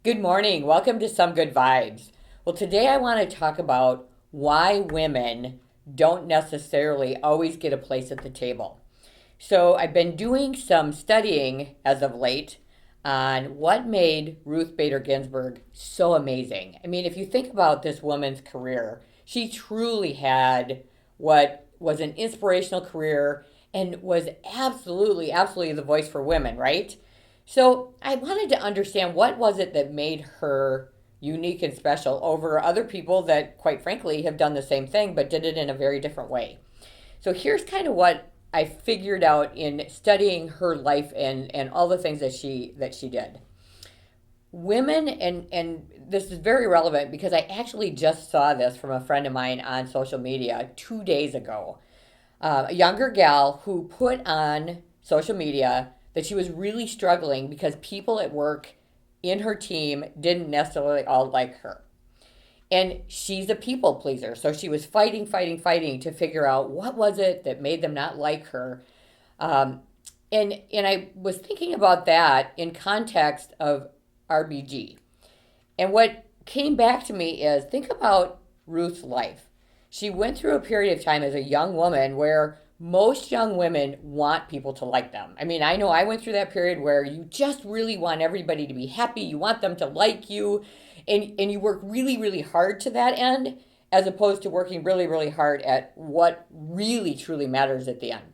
Good morning. Welcome to Some Good Vibes. Well, today I want to talk about why women don't necessarily always get a place at the table. So, I've been doing some studying as of late on what made Ruth Bader Ginsburg so amazing. I mean, if you think about this woman's career, she truly had what was an inspirational career and was absolutely the voice for women, right? So I wanted to understand what was it that made her unique and special over other people that, quite frankly, have done the same thing but did it in a very different way. So here's kind of what I figured out in studying her life and all the things that she did. Women and this is very relevant because I actually just saw this from a friend of mine on social media 2 days ago. A younger gal who put on social media that she was really struggling because people at work in her team didn't necessarily all like her. And she's a people pleaser. So she was fighting to figure out what was it that made them not like her. Um, and I was thinking about that in context of RBG. And what came back to me is think about Ruth's life. She went through a period of time as a young woman where most young women want people to like them. I mean, I know I went through that period where you just really want everybody to be happy. You want them to like you. And you work really hard to that end as opposed to working really hard at what really truly matters at the end.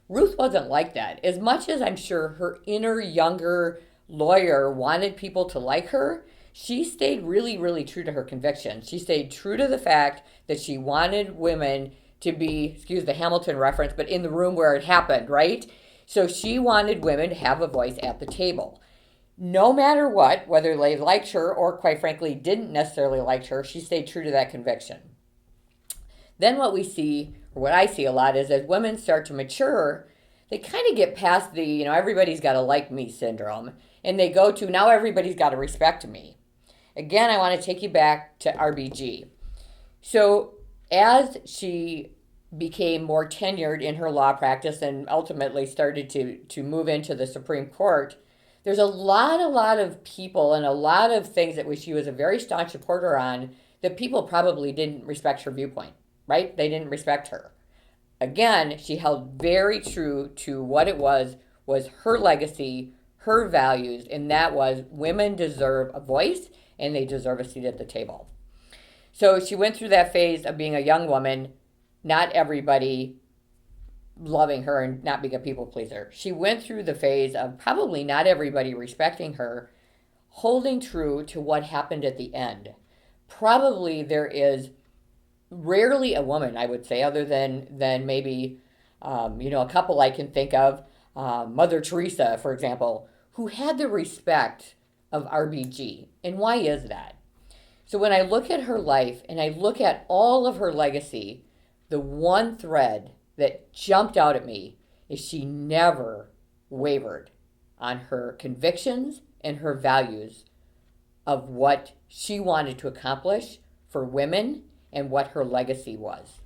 Ruth wasn't like that. As much as I'm sure her inner younger lawyer wanted people to like her, she stayed really true to her convictions. She stayed true to the fact that she wanted women to be, excuse the Hamilton reference, but in the room where it happened, right? So she wanted women to have a voice at the table. No matter what, whether they liked her or quite frankly didn't necessarily like her, she stayed true to that conviction. Then what we see, or what I see a lot, is as women start to mature, they kind of get past the, everybody's got to like me syndrome, and they go to now everybody's got to respect me. Again, I want to take you back to RBG. So as she became more tenured in her law practice and ultimately started to move into the Supreme Court, there's a lot of people and a lot of things that she was a very staunch supporter on that people probably didn't respect her viewpoint, right? They didn't respect her. Again, she held very true to what it was her legacy, her values, and that was women deserve a voice and they deserve a seat at the table. So she went through that phase of being a young woman, not everybody loving her and not being a people pleaser. She went through the phase of probably not everybody respecting her, holding true to what happened at the end. Probably there is rarely a woman, I would say, other than maybe a couple I can think of, Mother Teresa, for example, who had the respect of RBG. And why is that? So when I look at her life and I look at all of her legacy, the one thread that jumped out at me is she never wavered on her convictions and her values of what she wanted to accomplish for women and what her legacy was.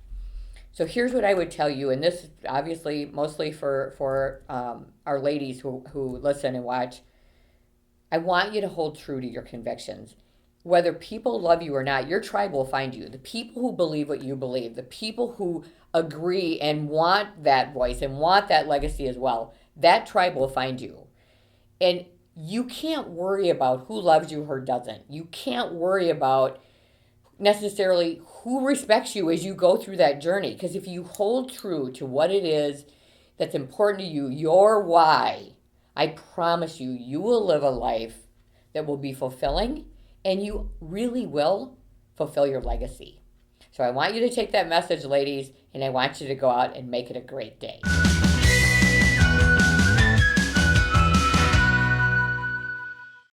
So here's what I would tell you, and this is obviously mostly for our ladies who listen and watch. I want you to hold true to your convictions. Whether people love you or not, your tribe will find you. The people who believe what you believe, the people who agree and want that voice and want that legacy as well, that tribe will find you. And you can't worry about who loves you or doesn't. You can't worry about necessarily who respects you as you go through that journey. Because if you hold true to what it is that's important to you, your why, I promise you, you will live a life that will be fulfilling and you really will fulfill your legacy. So I want you to take that message, ladies, and I want you to go out and make it a great day.